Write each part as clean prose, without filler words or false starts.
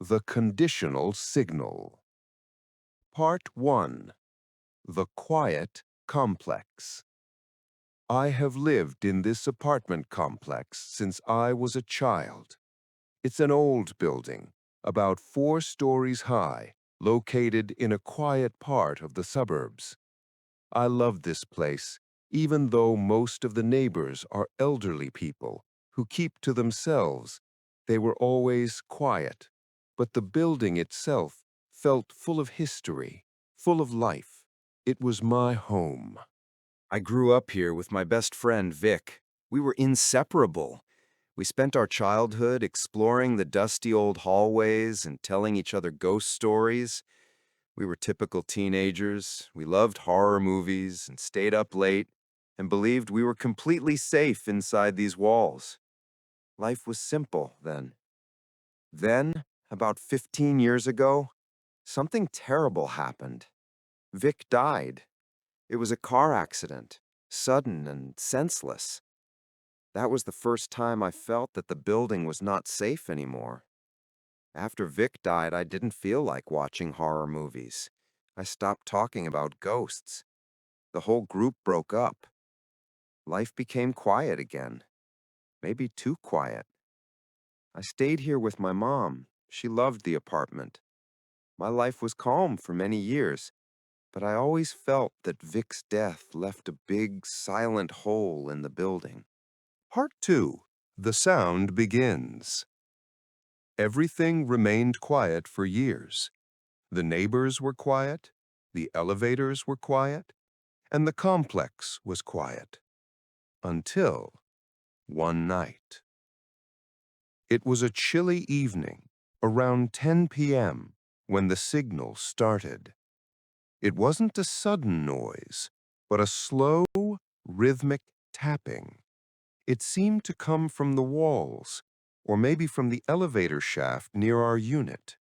The conditional signal. Part 1. The quiet complex. I have lived in this apartment complex since I was a child. It's an old building, about 4 stories high, located in a quiet part of the suburbs. I love this place, even though most of the neighbors are elderly people who keep to themselves. They were always quiet, but the building itself felt full of history, full of life. It was my home. I grew up here with my best friend, Vic. We were inseparable. We spent our childhood exploring the dusty old hallways and telling each other ghost stories. We were typical teenagers. We loved horror movies and stayed up late and believed we were completely safe inside these walls. Life was simple then. Then, about 15 years ago, something terrible happened. Vic died. It was a car accident, sudden and senseless. That was the first time I felt that the building was not safe anymore. After Vic died, I didn't feel like watching horror movies. I stopped talking about ghosts. The whole group broke up. Life became quiet again. Maybe too quiet. I stayed here with my mom. She loved the apartment. My life was calm for many years, but I always felt that Vic's death left a big, silent hole in the building. Part 2. The sound begins. Everything remained quiet for years. The neighbors were quiet, the elevators were quiet, and the complex was quiet. Until one night. It was a chilly evening, around 10 p.m., when the signal started. It wasn't a sudden noise, but a slow, rhythmic tapping. It seemed to come from the walls, or maybe from the elevator shaft near our unit.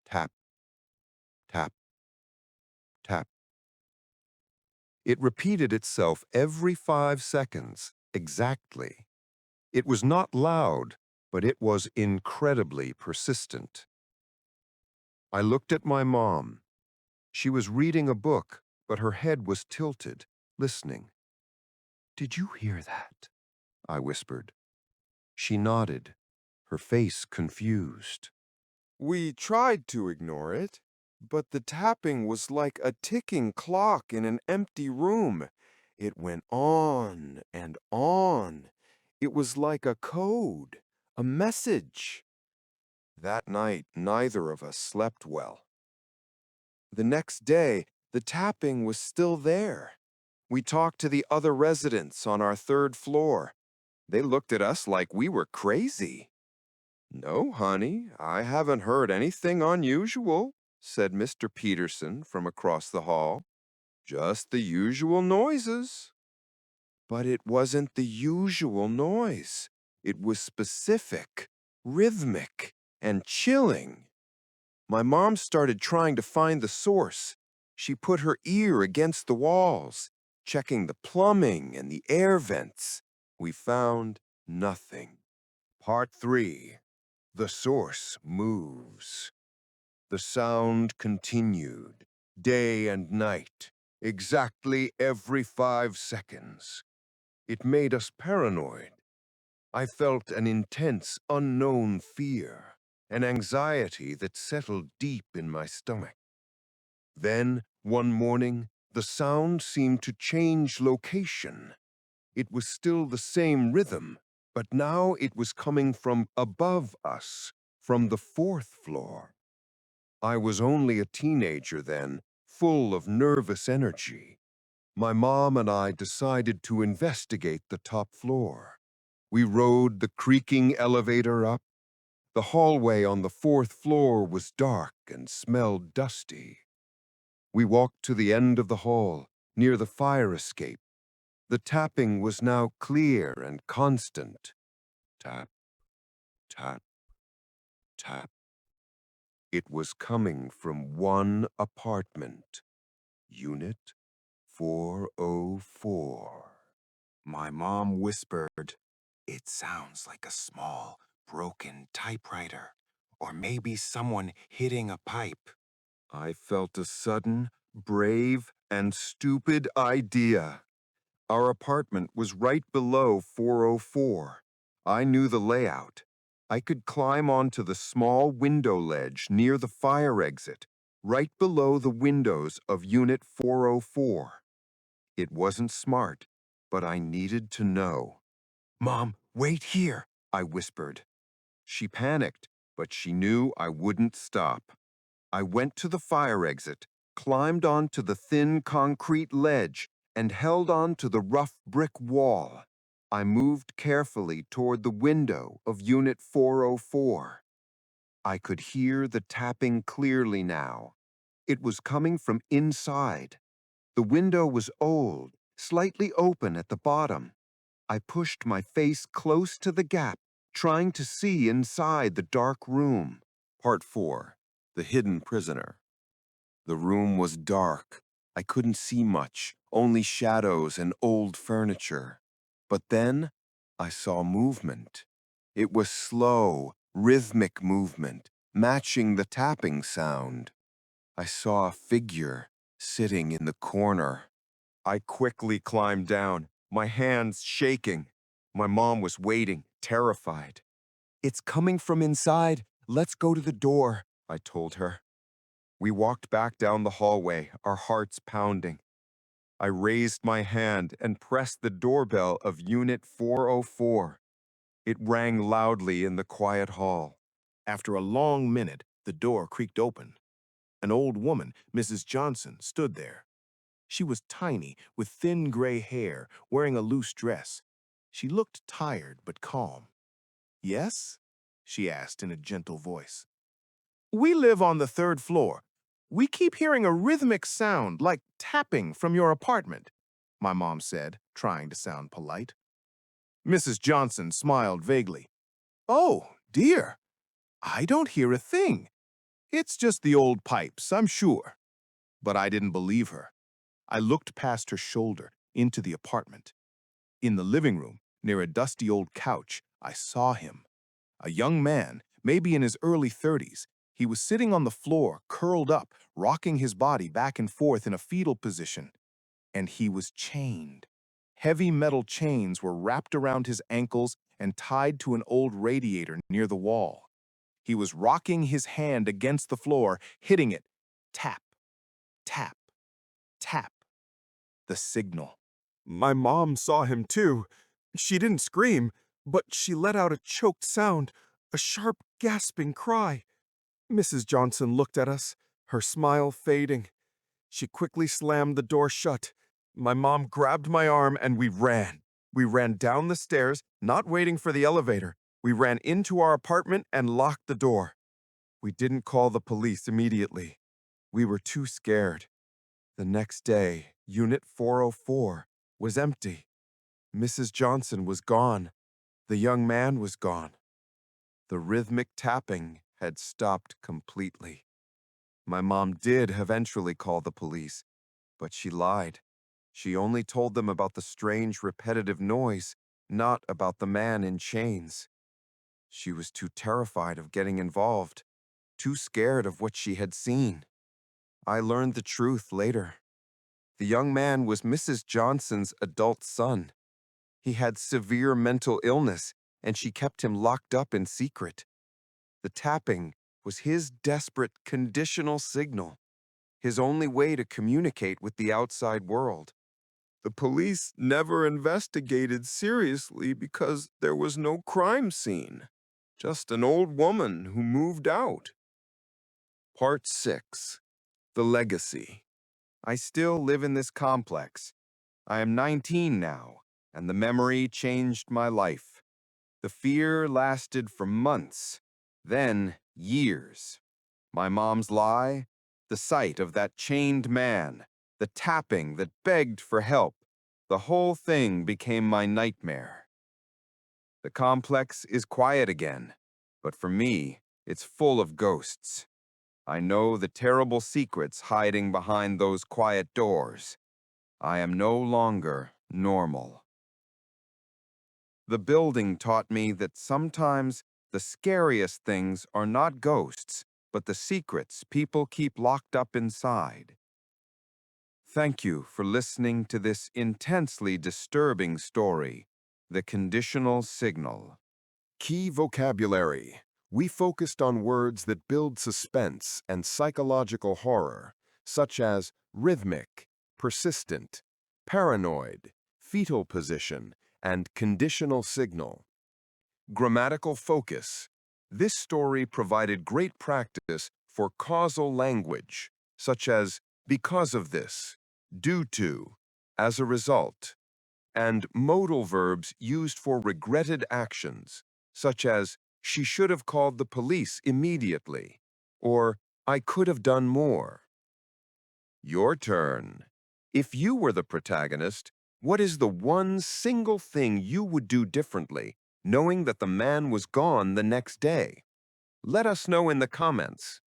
Tap, tap, tap. It repeated itself every 5 seconds, exactly. It was not loud, but it was incredibly persistent. I looked at my mom. She was reading a book, but her head was tilted, listening. "Did you hear that?" I whispered. She nodded, her face confused. We tried to ignore it, but the tapping was like a ticking clock in an empty room. It went on and on. It was like a code, a message. That night, neither of us slept well. The next day, the tapping was still there. We talked to the other residents on our third floor. They looked at us like we were crazy. "No, honey, I haven't heard anything unusual," said Mr. Peterson from across the hall. "Just the usual noises." But it wasn't the usual noise. It was specific, rhythmic, and chilling. My mom started trying to find the source. She put her ear against the walls, checking the plumbing and the air vents. We found nothing. Part 3. The source moves. The sound continued, day and night, exactly every 5 seconds. It made us paranoid. I felt an intense, unknown fear, an anxiety that settled deep in my stomach. Then, one morning, the sound seemed to change location. It was still the same rhythm, but now it was coming from above us, from the 4th floor. I was only a teenager then, full of nervous energy. My mom and I decided to investigate the top floor. We rode the creaking elevator up. The hallway on the 4th floor was dark and smelled dusty. We walked to the end of the hall, near the fire escape. The tapping was now clear and constant. Tap, tap, tap. It was coming from one apartment, Unit 404. My mom whispered, "It sounds like a small, broken typewriter or maybe someone hitting a pipe. I felt a sudden, brave, and stupid idea. Our apartment was right below 404. I knew the layout. I could climb onto the small window ledge near the fire exit, right below the windows of Unit 404. It wasn't smart, but I needed to know. "Mom, wait here," I whispered. She panicked, but she knew I wouldn't stop. I went to the fire exit, climbed onto the thin concrete ledge, and held on to the rough brick wall. I moved carefully toward the window of Unit 404. I could hear the tapping clearly now. It was coming from inside. The window was old, slightly open at the bottom. I pushed my face close to the gap, trying to see inside the dark room. Part 4. The Hidden Prisoner. The room was dark. I couldn't see much, only shadows and old furniture. But then I saw movement. It was slow, rhythmic movement, matching the tapping sound. I saw a figure sitting in the corner. I quickly climbed down, my hands shaking. My mom was waiting, terrified. "It's coming from inside. Let's go to the door," I told her. We walked back down the hallway, our hearts pounding. I raised my hand and pressed the doorbell of Unit 404. It rang loudly in the quiet hall. After a long minute, the door creaked open. An old woman, Mrs. Johnson, stood there. She was tiny, with thin gray hair, wearing a loose dress. She looked tired but calm. "Yes?" she asked in a gentle voice. "We live on the third floor. We keep hearing a rhythmic sound like tapping from your apartment," my mom said, trying to sound polite. Mrs. Johnson smiled vaguely. "Oh, dear, I don't hear a thing. It's just the old pipes, I'm sure." But I didn't believe her. I looked past her shoulder into the apartment. In the living room, near a dusty old couch, I saw him. A young man, maybe in his early 30s. He was sitting on the floor, curled up, rocking his body back and forth in a fetal position. And he was chained. Heavy metal chains were wrapped around his ankles and tied to an old radiator near the wall. He was rocking his hand against the floor, hitting it. Tap, tap, tap. The signal. My mom saw him too. She didn't scream, but she let out a choked sound, a sharp, gasping cry. Mrs. Johnson looked at us, her smile fading. She quickly slammed the door shut. My mom grabbed my arm and we ran. We ran down the stairs, not waiting for the elevator. We ran into our apartment and locked the door. We didn't call the police immediately. We were too scared. The next day, Unit 404 was empty. Mrs. Johnson was gone. The young man was gone. The rhythmic tapping had stopped completely. My mom did eventually call the police, but she lied. She only told them about the strange repetitive noise, not about the man in chains. She was too terrified of getting involved, too scared of what she had seen. I learned the truth later. The young man was Mrs. Johnson's adult son. He had severe mental illness, and she kept him locked up in secret. The tapping was his desperate conditional signal, his only way to communicate with the outside world. The police never investigated seriously because there was no crime scene, just an old woman who moved out. Part 6. The Legacy. I still live in this complex. I am 19 now, and the memory changed my life. The fear lasted for months, then years. My mom's lie, the sight of that chained man, the tapping that begged for help, the whole thing became my nightmare. The complex is quiet again, but for me, it's full of ghosts. I know the terrible secrets hiding behind those quiet doors. I am no longer normal. The building taught me that sometimes The scariest things are not ghosts, but the secrets people keep locked up inside. Thank you for listening to this intensely disturbing story, The Conditional Signal. Key vocabulary. We focused on words that build suspense and psychological horror, such as rhythmic, persistent, paranoid, fetal position, and conditional signal. Grammatical focus. This story provided great practice for causal language, such as because of this, due to, as a result, and modal verbs used for regretted actions, such as she should have called the police immediately, or I could have done more. Your turn. If you were the protagonist, what is the one single thing you would do differently, knowing that the man was gone the next day? Let us know in the comments.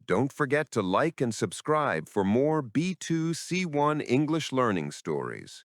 Don't forget to like and subscribe for more B2 C1 English learning stories.